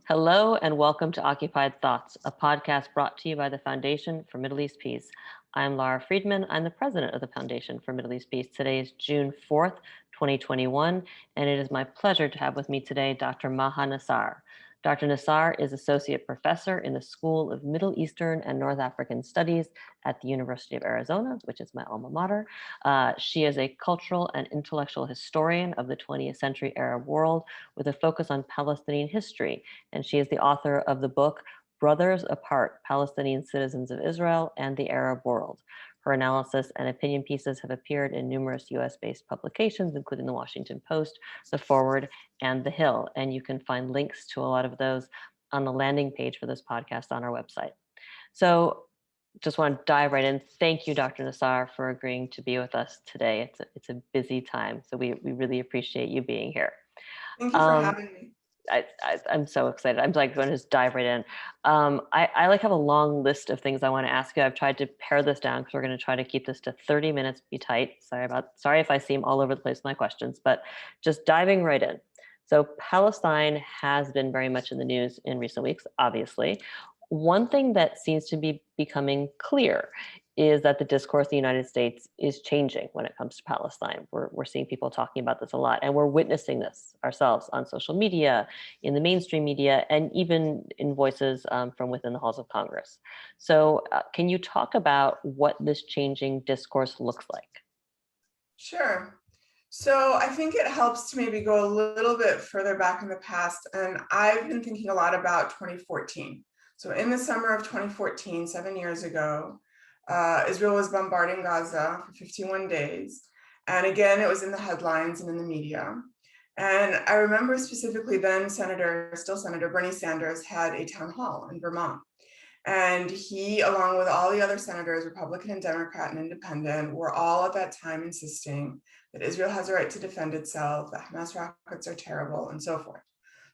Hello and welcome to Occupied Thoughts, a podcast brought to you by the Foundation for Middle East Peace. I'm Lara Friedman. I'm the president of the Foundation for Middle East Peace. Today is June 4th, 2021, and it is my pleasure to have with me today Dr. Maha Nassar. Dr. Nassar is associate professor in the School of Middle Eastern and North African Studies at the University of Arizona, which is my alma mater. She is a cultural and intellectual historian of the 20th century Arab world with a focus on Palestinian history, and she is the author of the book Brothers Apart, Palestinian Citizens of Israel and the Arab World. Her analysis and opinion pieces have appeared in numerous US-based publications, including the Washington Post, The Forward, and The Hill. And you can find links to a lot of those on the landing page for this podcast on our website. So just want to dive right in. Thank you, Dr. Nassar, for agreeing to be with us today. It's a busy time, so we really appreciate you being here. Thank you for having me. I'm so excited. I'm like going to just dive right in. I like have a long list of things I want to ask you. I've tried to pare this down because we're going to try to keep this to 30 minutes, be tight. Sorry if I seem all over the place with my questions, but just diving right in. So Palestine has been very much in the news in recent weeks, obviously. One thing that seems to be becoming clear is that the discourse in the United States is changing when it comes to Palestine. We're seeing people talking about this a lot, and we're witnessing this ourselves on social media, in the mainstream media, and even in voices from within the halls of Congress. So can you talk about what this changing discourse looks like? Sure. So I think it helps to maybe go a little bit further back in the past. And I've been thinking a lot about 2014. So in the summer of 2014, 7 years ago, Israel was bombarding Gaza for 51 days. And again, it was in the headlines and in the media. And I remember specifically then still Senator Bernie Sanders had a town hall in Vermont. And he, along with all the other senators, Republican and Democrat and Independent, were all at that time insisting that Israel has a right to defend itself, that Hamas rockets are terrible, and so forth.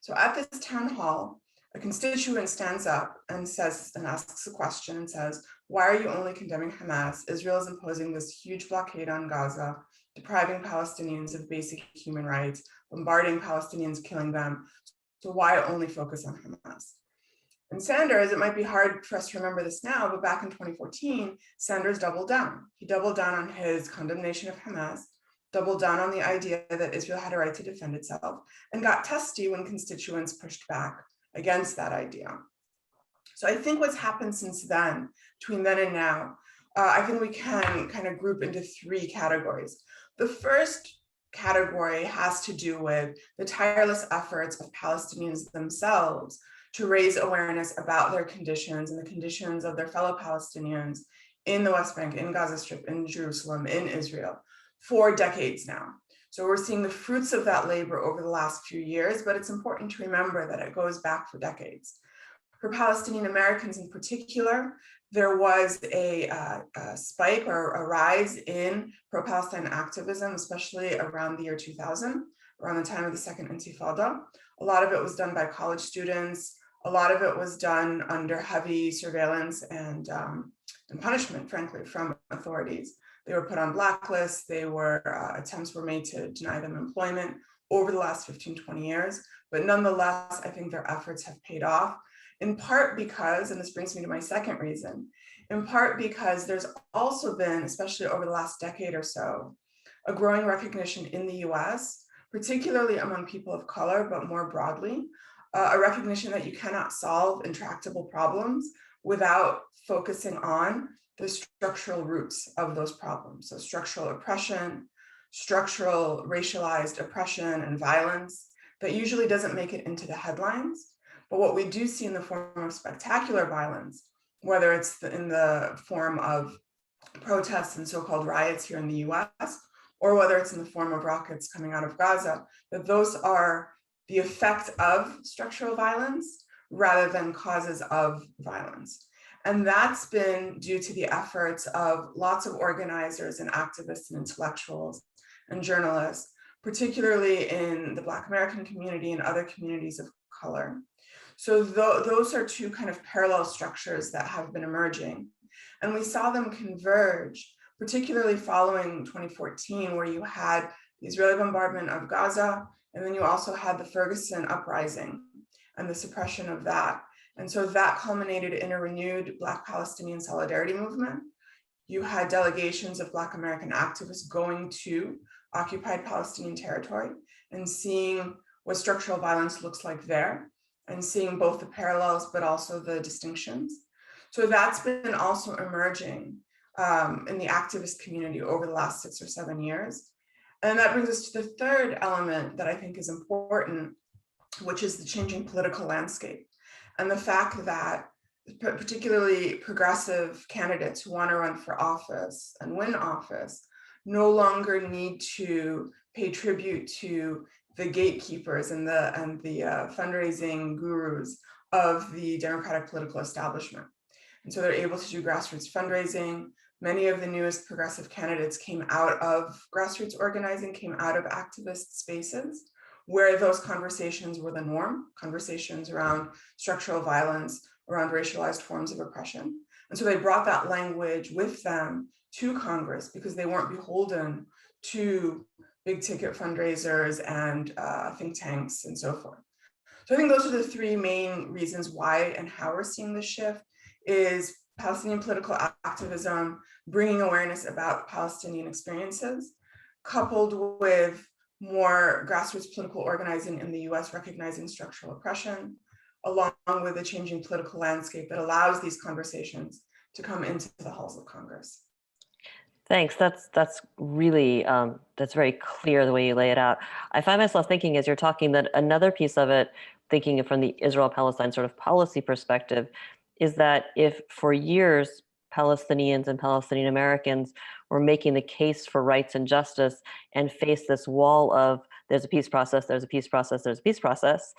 So at this town hall, a constituent stands up and asks a question and says, why are you only condemning Hamas? Israel is imposing this huge blockade on Gaza, depriving Palestinians of basic human rights, bombarding Palestinians, killing them. So why only focus on Hamas? And Sanders, it might be hard for us to remember this now, but back in 2014, Sanders doubled down. He doubled down on his condemnation of Hamas, doubled down on the idea that Israel had a right to defend itself, and got testy when constituents pushed back against that idea. So I think what's happened since then, between then and now, I think we can kind of group into three categories. The first category has to do with the tireless efforts of Palestinians themselves to raise awareness about their conditions and the conditions of their fellow Palestinians in the West Bank, in Gaza Strip, in Jerusalem, in Israel, for decades now. So we're seeing the fruits of that labor over the last few years, but it's important to remember that it goes back for decades. For Palestinian Americans in particular, there was a spike or a rise in pro-Palestine activism, especially around the year 2000, around the time of the second Intifada. A lot of it was done by college students. A lot of it was done under heavy surveillance and punishment, frankly, from authorities. They were put on blacklists. Attempts were made to deny them employment over the last 15, 20 years. But nonetheless, I think their efforts have paid off, in part because, and this brings me to my second reason, in part because there's also been, especially over the last decade or so, a growing recognition in the US, particularly among people of color, but more broadly, a recognition that you cannot solve intractable problems without focusing on the structural roots of those problems. So structural oppression, structural racialized oppression and violence that usually doesn't make it into the headlines. But what we do see in the form of spectacular violence, whether it's in the form of protests and so-called riots here in the US, or whether it's in the form of rockets coming out of Gaza, that those are the effect of structural violence rather than causes of violence. And that's been due to the efforts of lots of organizers and activists and intellectuals and journalists, particularly in the Black American community and other communities of color. So those are two kind of parallel structures that have been emerging. And we saw them converge, particularly following 2014, where you had the Israeli bombardment of Gaza, and then you also had the Ferguson uprising. and the suppression of that. And so that culminated in a renewed Black Palestinian solidarity movement. You had delegations of Black American activists going to occupied Palestinian territory and seeing what structural violence looks like there, and seeing both the parallels but also the distinctions. So that's been also emerging in the activist community over the last 6 or 7 years. And that brings us to the third element that I think is important, which is the changing political landscape. And the fact that particularly progressive candidates who want to run for office and win office no longer need to pay tribute to the gatekeepers and the fundraising gurus of the democratic political establishment. And so they're able to do grassroots fundraising. Many of the newest progressive candidates came out of grassroots organizing, came out of activist spaces where those conversations were the norm, conversations around structural violence, around racialized forms of oppression. And so they brought that language with them to Congress because they weren't beholden to big ticket fundraisers and think tanks and so forth. So I think those are the three main reasons why and how we're seeing this shift is Palestinian political activism, bringing awareness about Palestinian experiences, coupled with more grassroots political organizing in the US recognizing structural oppression, along with a changing political landscape that allows these conversations to come into the halls of Congress. Thanks. That's really that's very clear the way you lay it out. I find myself thinking as you're talking that another piece of it, thinking from the Israel-Palestine sort of policy perspective, is that if for years Palestinians and Palestinian Americans were making the case for rights and justice and faced this wall of there's a peace process, there's a peace process, there's a peace process,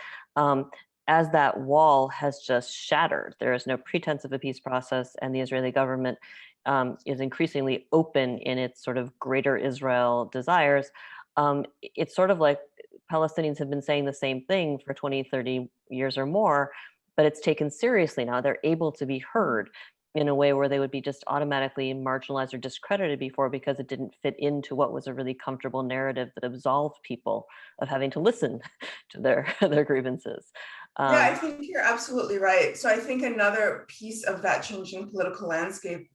as that wall has just shattered, there is no pretense of a peace process, and the Israeli government is increasingly open in its sort of greater Israel desires. It's sort of like Palestinians have been saying the same thing for 20, 30 years or more, but it's taken seriously now. They're able to be heard in a way where they would be just automatically marginalized or discredited before because it didn't fit into what was a really comfortable narrative that absolved people of having to listen to their grievances. Yeah, I think you're absolutely right. So I think another piece of that changing political landscape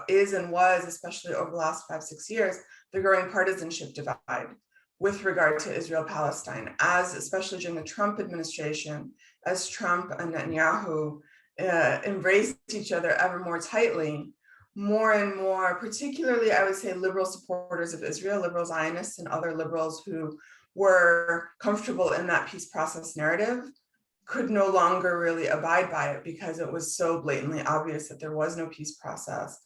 is and was, especially over the last 5-6 years, the growing partisanship divide with regard to Israel-Palestine, as especially during the Trump administration, as Trump and Netanyahu embraced each other ever more tightly, more and more, particularly I would say liberal supporters of Israel, liberal Zionists and other liberals who were comfortable in that peace process narrative, could no longer really abide by it because it was so blatantly obvious that there was no peace process,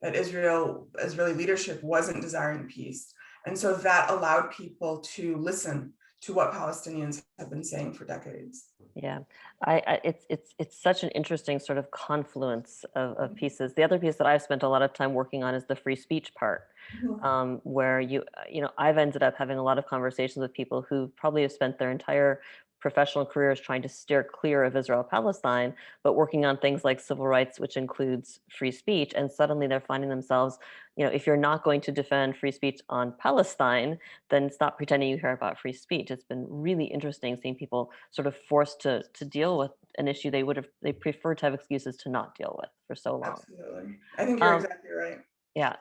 that Israeli leadership wasn't desiring peace. And so that allowed people to listen to what Palestinians have been saying for decades. Yeah, it's such an interesting sort of confluence of pieces. The other piece that I've spent a lot of time working on is the free speech part, where I've ended up having a lot of conversations with people who probably have spent their entire professional careers trying to steer clear of Israel-Palestine, but working on things like civil rights, which includes free speech. And suddenly they're finding themselves, if you're not going to defend free speech on Palestine, then stop pretending you care about free speech. It's been really interesting seeing people sort of forced to deal with an issue they prefer to have excuses to not deal with for so long. Absolutely. I think you're exactly right. Yeah,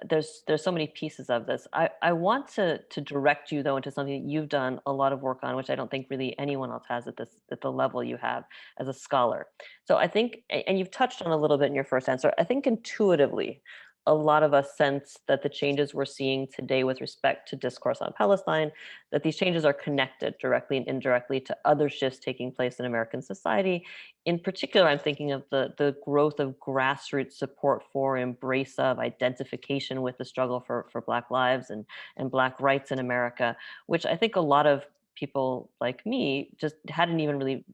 there's so many pieces of this. I want to direct you though into something that you've done a lot of work on, which I don't think really anyone else has at the level you have as a scholar. So I think, and you've touched on a little bit in your first answer, I think intuitively, a lot of us sense that the changes we're seeing today with respect to discourse on Palestine, that these changes are connected directly and indirectly to other shifts taking place in American society. In particular, I'm thinking of the growth of grassroots support for, embrace of, identification with the struggle for Black lives and Black rights in America, which I think a lot of people like me just hadn't even really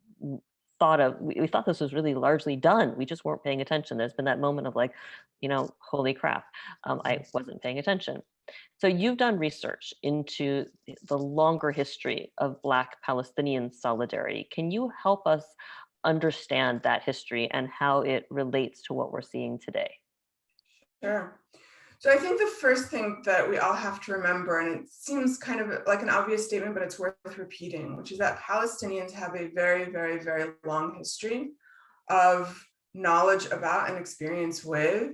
thought of. We thought this was really largely done. We just weren't paying attention. There's been that moment of like, holy crap, I wasn't paying attention. So you've done research into the longer history of Black Palestinian solidarity. Can you help us understand that history and how it relates to what we're seeing today? Sure. So I think the first thing that we all have to remember, and it seems kind of like an obvious statement, but it's worth repeating, which is that Palestinians have a very, very, very long history of knowledge about and experience with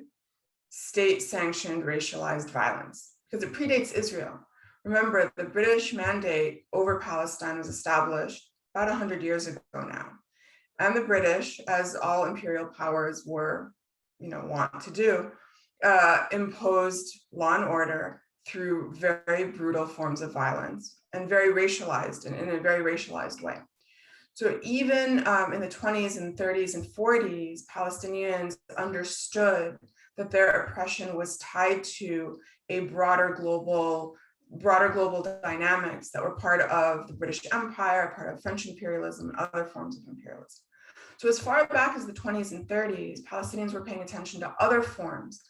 state-sanctioned racialized violence, because it predates Israel. Remember, the British mandate over Palestine was established about 100 years ago now. And the British, as all imperial powers were, want to do, imposed law and order through very brutal forms of violence and very racialized, and in a very racialized way. So even in the 20s and 30s and 40s, Palestinians understood that their oppression was tied to a broader global dynamics that were part of the British Empire, part of French imperialism, and other forms of imperialism. So as far back as the 20s and 30s, Palestinians were paying attention to other forms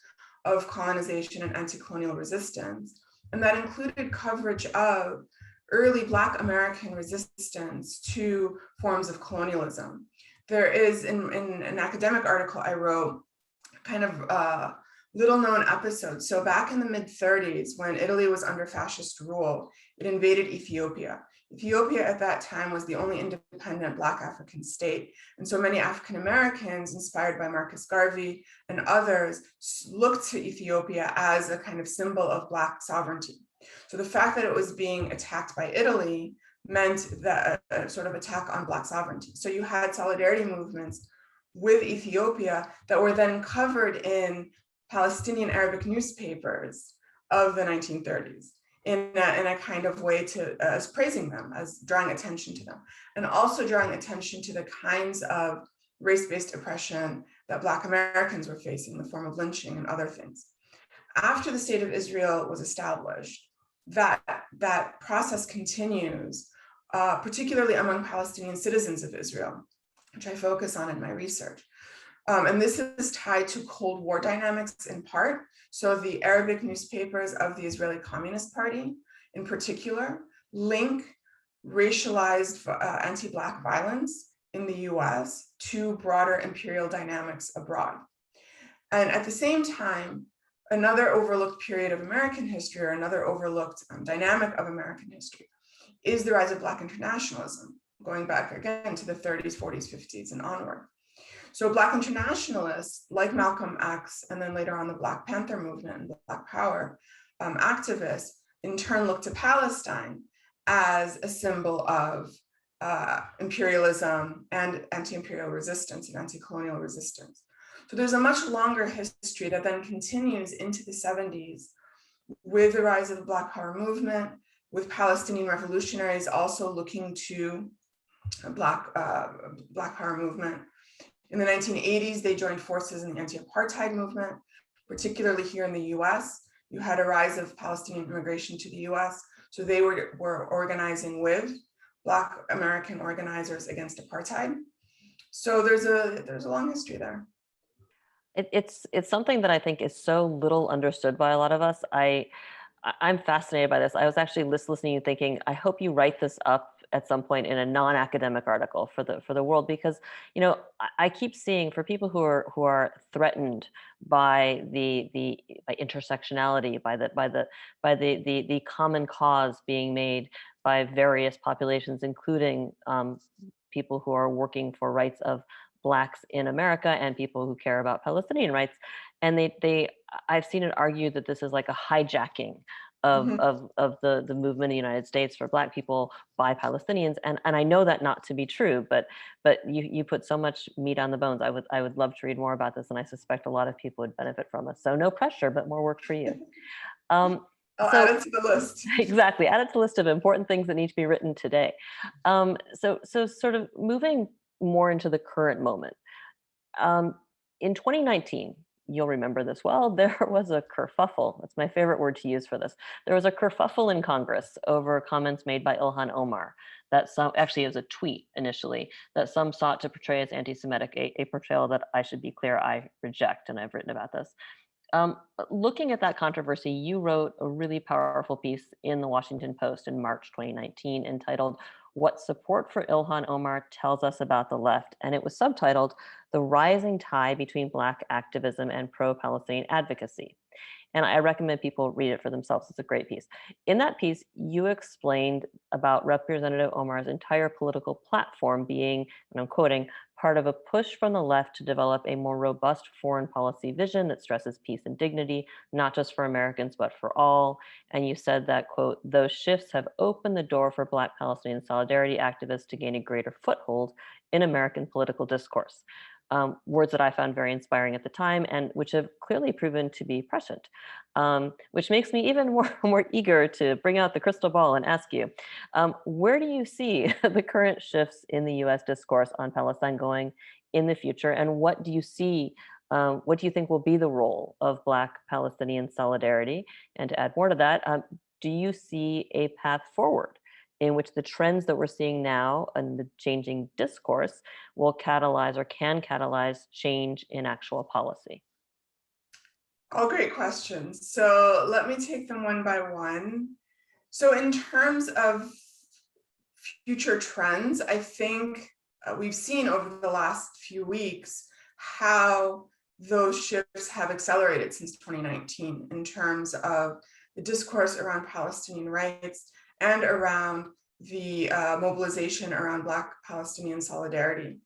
of colonization and anti-colonial resistance, and that included coverage of early Black American resistance to forms of colonialism. There is, in an academic article I wrote, kind of little known episode. So back in the mid-30s, when Italy was under fascist rule, it invaded Ethiopia. Ethiopia at that time was the only independent Black African state. And so many African Americans, inspired by Marcus Garvey and others, looked to Ethiopia as a kind of symbol of Black sovereignty. So the fact that it was being attacked by Italy meant that a sort of attack on Black sovereignty. So you had solidarity movements with Ethiopia that were then covered in Palestinian Arabic newspapers of the 1930s in a kind of way to as praising them, as drawing attention to them, and also drawing attention to the kinds of race-based oppression that Black Americans were facing in the form of lynching and other things. After the state of Israel was established, that process continues, particularly among Palestinian citizens of Israel, which I focus on in my research. And this is tied to Cold War dynamics in part. So the Arabic newspapers of the Israeli Communist Party, in particular, link racialized anti-Black violence in the US to broader imperial dynamics abroad. And at the same time, another overlooked period of American history, or another overlooked dynamic of American history, is the rise of Black internationalism, going back again to the 30s, 40s, 50s, and onward. So Black internationalists like Malcolm X, and then later on the Black Panther movement and Black Power activists, in turn looked to Palestine as a symbol of imperialism and anti-imperial resistance and anti-colonial resistance. So there's a much longer history that then continues into the 70s with the rise of the Black Power movement, with Palestinian revolutionaries also looking to Black Power movement. In the 1980s, they joined forces in the anti-apartheid movement, particularly here in the US. You had a rise of Palestinian immigration to the US. So they were organizing with Black American organizers against apartheid. So there's a long history there. It's something that I think is so little understood by a lot of us. I'm fascinated by this. I was actually listening and thinking, I hope you write this up at some point in a non-academic article for the world, because I keep seeing, for people who are threatened by by intersectionality, by the common cause being made by various populations, including people who are working for rights of Blacks in America and people who care about Palestinian rights. And I've seen it argued that this is like a hijacking of the movement in the United States for Black people by Palestinians. And I know that not to be true, but you put so much meat on the bones. I would love to read more about this, and I suspect a lot of people would benefit from this. So no pressure, but more work for you. I'll add it to the list. Exactly, add it to the list of important things that need to be written today. So sort of moving more into the current moment. In 2019, you'll remember this well, there was a kerfuffle. That's my favorite word to use for this. There was a kerfuffle in Congress over comments made by Ilhan Omar that actually it was a tweet initially, that some sought to portray as anti-Semitic, a portrayal that, I should be clear, I reject, and I've written about this. Looking at that controversy, you wrote a really powerful piece in the Washington Post in March 2019 entitled "What Support for Ilhan Omar Tells Us About the Left," and it was subtitled "The Rising Tie Between Black Activism and Pro-Palestinian Advocacy." And I recommend people read it for themselves. It's a great piece. In that piece, you explained about Representative Omar's entire political platform being, and I'm quoting, part of a push from the left to develop a more robust foreign policy vision that stresses peace and dignity, not just for Americans, but for all. And you said that, quote, those shifts have opened the door for Black Palestinian solidarity activists to gain a greater foothold in American political discourse. Words that I found very inspiring at the time and which have clearly proven to be prescient, which makes me even more eager to bring out the crystal ball and ask you, where do you see the current shifts in the US discourse on Palestine going in the future? And what do you see, what do you think will be the role of Black Palestinian solidarity? And to add more to that, do you see a path forward in which the trends that we're seeing now and the changing discourse will catalyze or can catalyze change in actual policy? All great questions. So let me take them one by one. So in terms of future trends, I think we've seen over the last few weeks how those shifts have accelerated since 2019 in terms of the discourse around Palestinian rights and around the mobilization around Black Palestinian solidarity.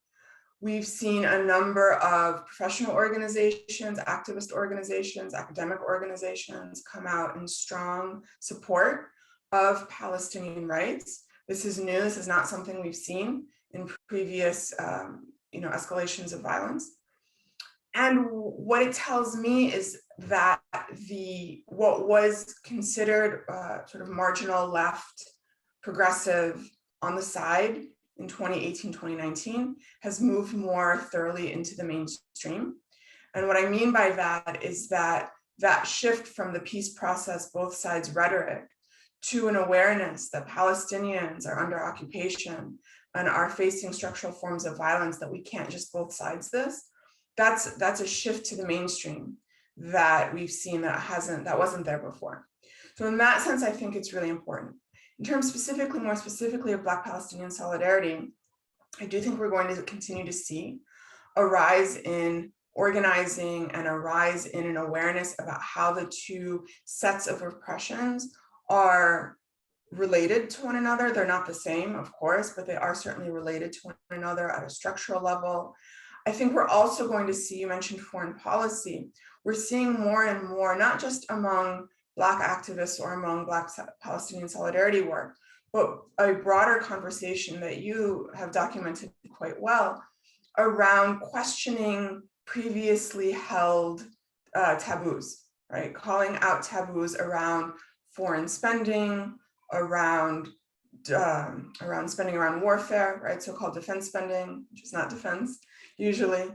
We've seen a number of professional organizations, activist organizations, academic organizations come out in strong support of Palestinian rights. This is new. This is not something we've seen in previous escalations of violence. And what it tells me is that what was considered sort of marginal left, progressive on the side in 2018, 2019 has moved more thoroughly into the mainstream. And what I mean by that is that shift from the peace process, both sides rhetoric, to an awareness that Palestinians are under occupation and are facing structural forms of violence, that we can't just both sides this. That's a shift to the mainstream that we've seen that wasn't there before. So in that sense, I think it's really important. In terms more specifically of Black Palestinian solidarity, I do think we're going to continue to see a rise in organizing and a rise in an awareness about how the two sets of repressions are related to one another. They're not the same, of course, but they are certainly related to one another at a structural level. I think we're also going to see, you mentioned foreign policy, we're seeing more and more, not just among Black activists or among Black Palestinian solidarity work, but a broader conversation that you have documented quite well around questioning previously held taboos, right? Calling out taboos around foreign spending, around spending around warfare, right? So-called defense spending, which is not defense usually.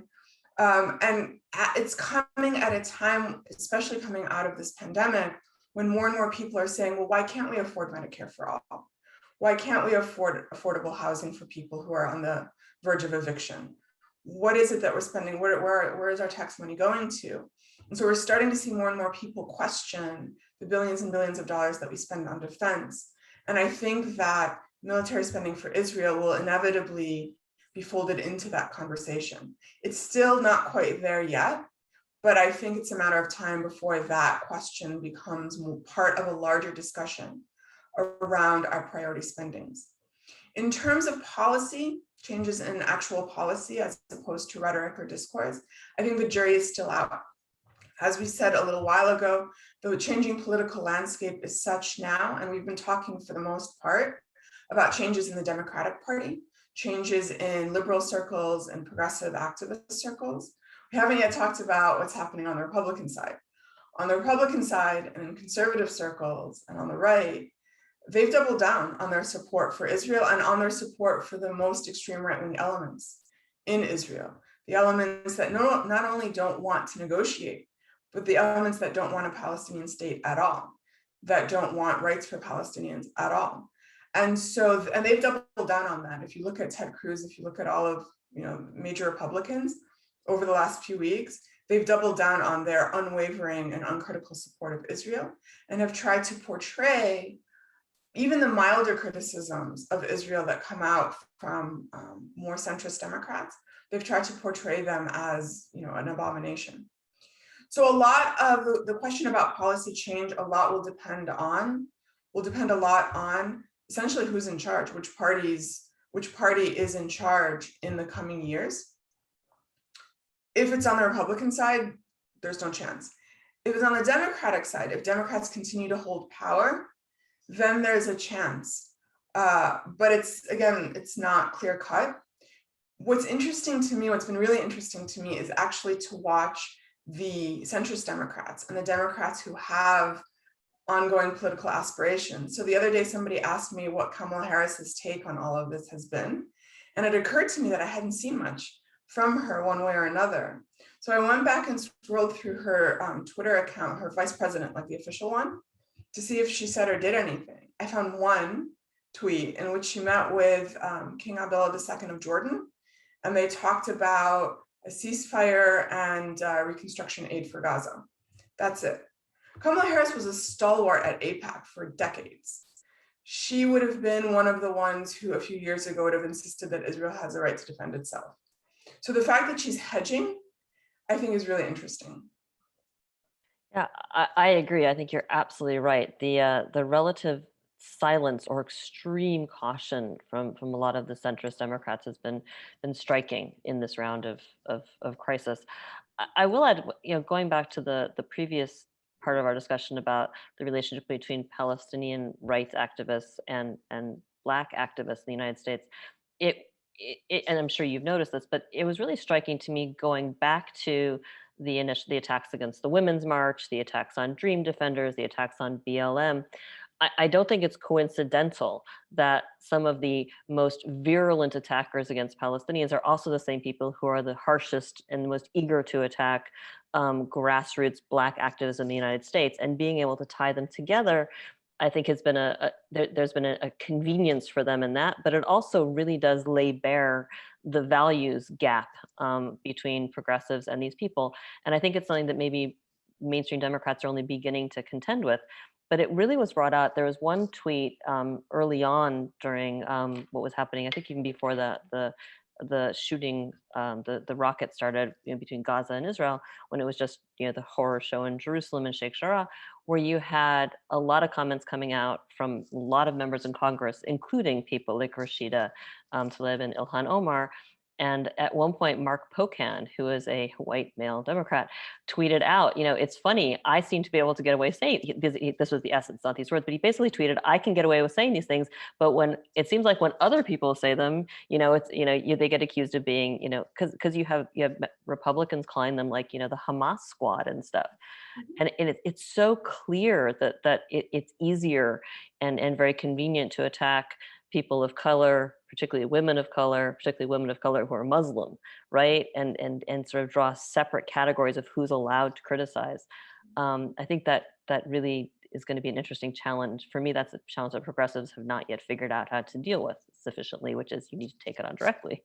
And it's coming at a time, especially coming out of this pandemic, when more and more people are saying, well, why can't we afford Medicare for all? Why can't we afford affordable housing for people who are on the verge of eviction? What is it that we're spending? Where is our tax money going to? And so we're starting to see more and more people question the billions and billions of dollars that we spend on defense. And I think that military spending for Israel will inevitably be folded into that conversation. It's still not quite there yet, but I think it's a matter of time before that question becomes part of a larger discussion around our priority spendings. In terms of policy, changes in actual policy as opposed to rhetoric or discourse, I think the jury is still out. As we said a little while ago, the changing political landscape is such now, and we've been talking for the most part about changes in the Democratic Party, changes in liberal circles and progressive activist circles. We haven't yet talked about what's happening on the Republican side. On the Republican side and in conservative circles and on the right, they've doubled down on their support for Israel and on their support for the most extreme right-wing elements in Israel. The elements that not only don't want to negotiate, but the elements that don't want a Palestinian state at all, that don't want rights for Palestinians at all. And they've doubled down on that. If you look at Ted Cruz, if you look at all of major Republicans over the last few weeks, they've doubled down on their unwavering and uncritical support of Israel and have tried to portray even the milder criticisms of Israel that come out from more centrist Democrats. They've tried to portray them as an abomination. So a lot of the question about policy change, a lot will depend a lot on essentially who's in charge, which party is in charge in the coming years. If it's on the Republican side, there's no chance. If it's on the Democratic side, if Democrats continue to hold power, then there's a chance. But it's not clear cut. What's interesting to me, what's been really interesting to me is actually to watch the centrist Democrats and the Democrats who have ongoing political aspirations. So the other day, somebody asked me what Kamala Harris's take on all of this has been. And it occurred to me that I hadn't seen much from her one way or another. So I went back and scrolled through her Twitter account, her vice president, like the official one, to see if she said or did anything. I found one tweet in which she met with King Abdullah II of Jordan, and they talked about a ceasefire and reconstruction aid for Gaza. That's it. Kamala Harris was a stalwart at AIPAC for decades. She would have been one of the ones who a few years ago would have insisted that Israel has a right to defend itself. So the fact that she's hedging, I think, is really interesting. Yeah, I agree. I think you're absolutely right. The relative silence or extreme caution from a lot of the centrist Democrats has been striking in this round of crisis. I will add, going back to the previous part of our discussion about the relationship between Palestinian rights activists and Black activists in the United States, and I'm sure you've noticed this, but it was really striking to me going back to the attacks against the Women's March, the attacks on Dream Defenders, the attacks on BLM. I don't think it's coincidental that some of the most virulent attackers against Palestinians are also the same people who are the harshest and most eager to attack grassroots Black activism in the United States. And being able to tie them together, I think has been there's been a convenience for them in that, but it also really does lay bare the values gap between progressives and these people. And I think it's something that maybe mainstream Democrats are only beginning to contend with. But it really was brought out. There was one tweet early on during what was happening, I think even before the shooting, the rocket started between Gaza and Israel, when it was just the horror show in Jerusalem and Sheikh Jarrah, where you had a lot of comments coming out from a lot of members in Congress, including people like Rashida Tlaib and Ilhan Omar. And at one point, Mark Pocan, who is a white male Democrat, tweeted out, it's funny, I seem to be able to get away saying, this was the essence, not these words, but he basically tweeted, I can get away with saying these things, but when it seems like when other people say them, they get accused of being, because you have Republicans calling them like, the Hamas squad and stuff. And it's so clear that it's easier and very convenient to attack people of color, particularly women of color who are Muslim, right? And sort of draw separate categories of who's allowed to criticize. I think that really is going to be an interesting challenge. For me, that's a challenge that progressives have not yet figured out how to deal with sufficiently, which is you need to take it on directly.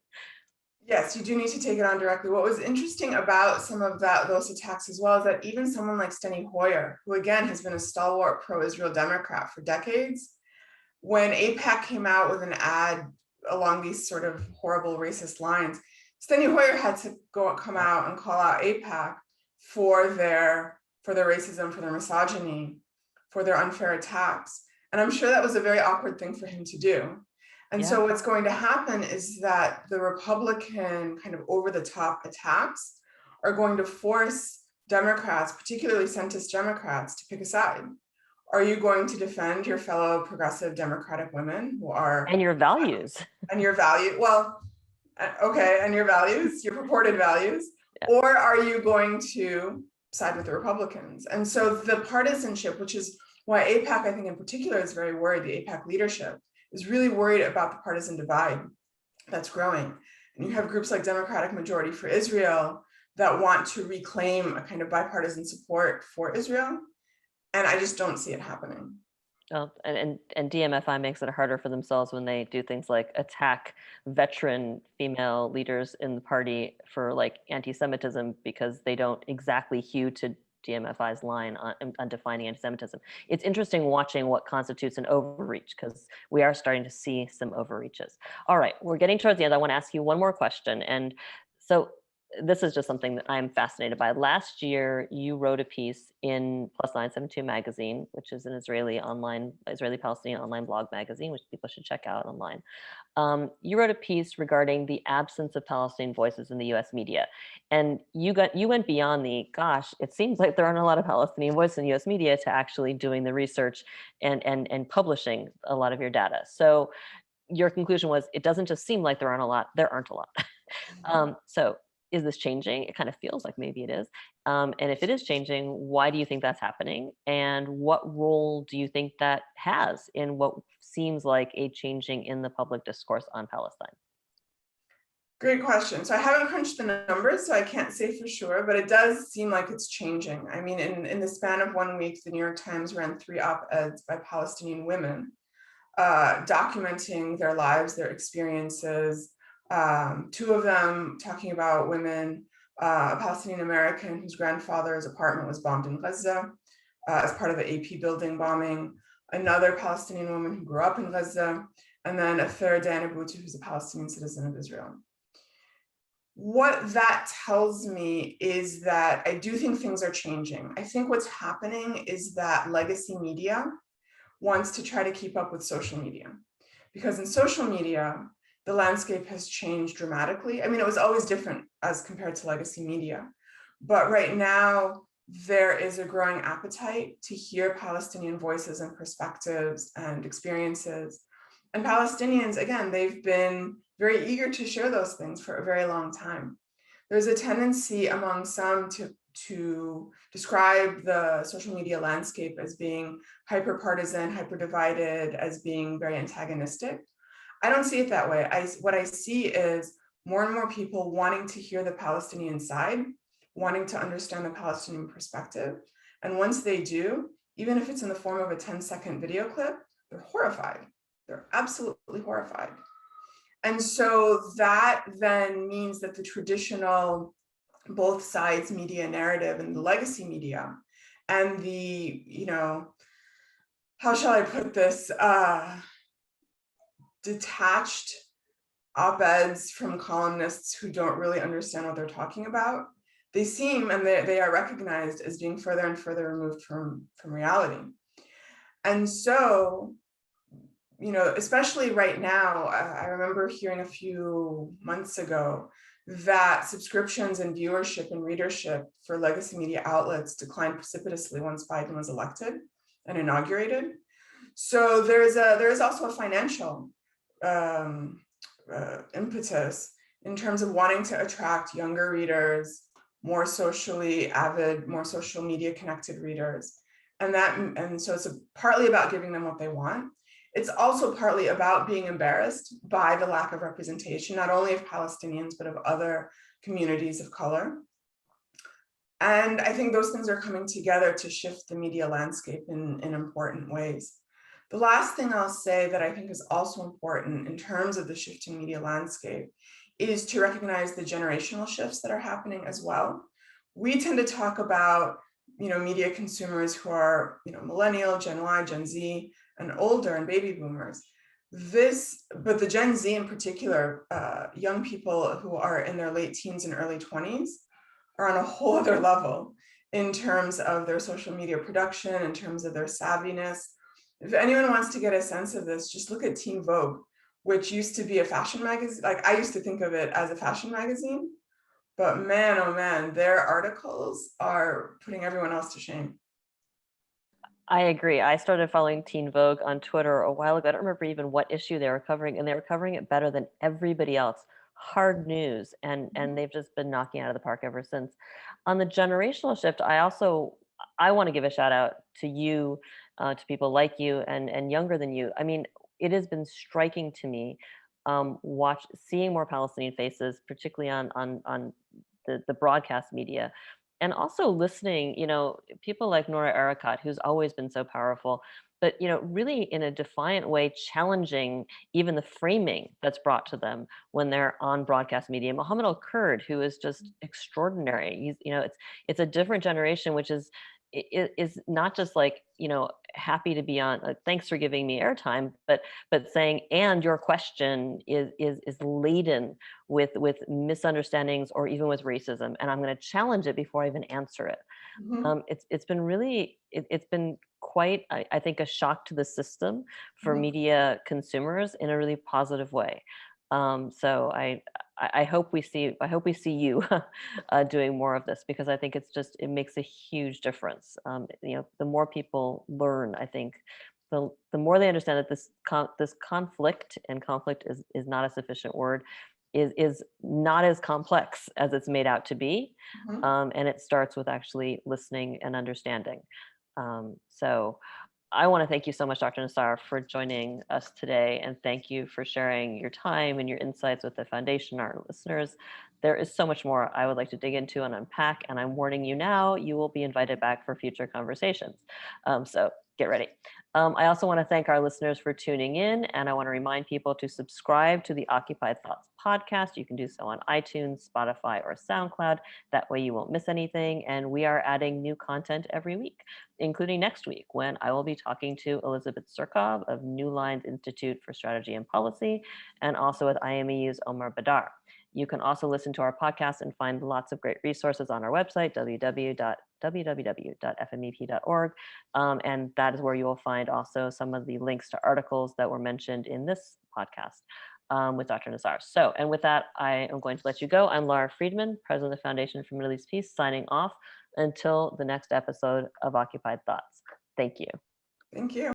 Yes, you do need to take it on directly. What was interesting about some of those attacks as well is that even someone like Steny Hoyer, who again has been a stalwart pro-Israel Democrat for decades, when AIPAC came out with an ad along these sort of horrible racist lines, Steny Hoyer had to come out and call out AIPAC for their racism, for their misogyny, for their unfair attacks. And I'm sure that was a very awkward thing for him to do. And so what's going to happen is that the Republican kind of over-the-top attacks are going to force Democrats, particularly centrist Democrats, to pick a side. Are you going to defend your fellow progressive Democratic women who are— And your values. And your value, well, okay, and your values, your purported values, or are you going to side with the Republicans? And so the partisanship, which is why AIPAC, I think in particular, is very worried, the AIPAC leadership is really worried about the partisan divide that's growing. And you have groups like Democratic Majority for Israel that want to reclaim a kind of bipartisan support for Israel. And I just don't see it happening. Oh, and DMFI makes it harder for themselves when they do things like attack veteran female leaders in the party for like anti-Semitism because they don't exactly hew to DMFI's line on defining anti-Semitism. It's interesting watching what constitutes an overreach because we are starting to see some overreaches. All right, we're getting towards the end. I want to ask you one more question. And so this is just something that I'm fascinated by. Last year, you wrote a piece in Plus 972 magazine, which is an Israeli Palestinian online blog magazine, which people should check out online. You wrote a piece regarding the absence of Palestinian voices in the U.S. media, and you went beyond the gosh. It seems like there aren't a lot of Palestinian voices in U.S. media to actually doing the research and publishing a lot of your data. So your conclusion was it doesn't just seem like there aren't a lot. There aren't a lot. So is this changing? It kind of feels like maybe it is. And if it is changing, why do you think that's happening? And what role do you think that has in what seems like a changing in the public discourse on Palestine? Great question. So I haven't crunched the numbers, so I can't say for sure, but it does seem like it's changing. I mean, in the span of 1 week, the New York Times ran 3 op-eds by Palestinian women documenting their lives, their experiences. 2 of them talking about women, a Palestinian American whose grandfather's apartment was bombed in Gaza as part of the AP building bombing, another Palestinian woman who grew up in Gaza, and then a third, Diana Bouti, who's a Palestinian citizen of Israel. What that tells me is that I do think things are changing. I think what's happening is that legacy media wants to try to keep up with social media, because in social media, the landscape has changed dramatically. I mean, it was always different as compared to legacy media, but right now there is a growing appetite to hear Palestinian voices and perspectives and experiences. And Palestinians, again, they've been very eager to share those things for a very long time. There's a tendency among some to describe the social media landscape as being hyper-partisan, hyper-divided, as being very antagonistic. I don't see it that way. What I see is more and more people wanting to hear the Palestinian side, wanting to understand the Palestinian perspective. And once they do, even if it's in the form of a 10-second video clip, they're horrified. They're absolutely horrified. And so that then means that the traditional both sides media narrative and the legacy media and the, how shall I put this, detached op-eds from columnists who don't really understand what they're talking about, they seem, and they are recognized as being further and further removed from reality. And so, especially right now, I remember hearing a few months ago that subscriptions and viewership and readership for legacy media outlets declined precipitously once Biden was elected and inaugurated. So there is also a financial impetus in terms of wanting to attract younger readers, more socially avid, more social media connected readers. And so it's partly about giving them what they want. It's also partly about being embarrassed by the lack of representation, not only of Palestinians, but of other communities of color. And I think those things are coming together to shift the media landscape in important ways. The last thing I'll say that I think is also important in terms of the shifting media landscape is to recognize the generational shifts that are happening as well. We tend to talk about, media consumers who are, millennial, Gen Y, Gen Z, and older, and baby boomers. But the Gen Z in particular, young people who are in their late teens and early 20s, are on a whole other level in terms of their social media production, in terms of their savviness. If anyone wants to get a sense of this, just look at Teen Vogue, which used to be a fashion magazine. Like, I used to think of it as a fashion magazine, but man, oh man, their articles are putting everyone else to shame. I agree. I started following Teen Vogue on Twitter a while ago. I don't remember even what issue they were covering, and they were covering it better than everybody else. Hard news, and they've just been knocking it out of the park ever since. On the generational shift, I want to give a shout out to you, to people like you and younger than you. I mean, it has been striking to me, seeing more Palestinian faces, particularly on the broadcast media, and also listening, people like Nora Erakat, who's always been so powerful, but really in a defiant way, challenging even the framing that's brought to them when they're on broadcast media. Mohammed Al-Kurd, who is just extraordinary. It's a different generation, which is not just like happy to be on. Thanks for giving me airtime, but saying, and your question is laden with misunderstandings or even with racism, and I'm going to challenge it before I even answer it. Mhm, It's been really it's been quite, I think, a shock to the system for mhm. media consumers in a really positive way. So I hope we see you doing more of this, because I think it makes a huge difference. The more people learn, I think, the more they understand that this conflict, and conflict is not a sufficient word, is not as complex as it's made out to be, Mhm. and it starts with actually listening and understanding. So I want to thank you so much, Dr. Nassar, for joining us today, and thank you for sharing your time and your insights with the foundation, our listeners. There is so much more I would like to dig into and unpack, and I'm warning you now, you will be invited back for future conversations. So get ready. I also want to thank our listeners for tuning in, and I want to remind people to subscribe to the Occupied Thoughts podcast. You can do so on iTunes, Spotify, or SoundCloud. That way you won't miss anything, and we are adding new content every week, including next week, when I will be talking to Elizabeth Surkov of New Lines Institute for Strategy and Policy, and also with IMEU's Omar Badar. You can also listen to our podcast and find lots of great resources on our website, www.fmep.org. And that is where you will find also some of the links to articles that were mentioned in this podcast with Dr. Nassar. So, and with that, I am going to let you go. I'm Lara Friedman, President of the Foundation for Middle East Peace, signing off until the next episode of Occupied Thoughts. Thank you. Thank you.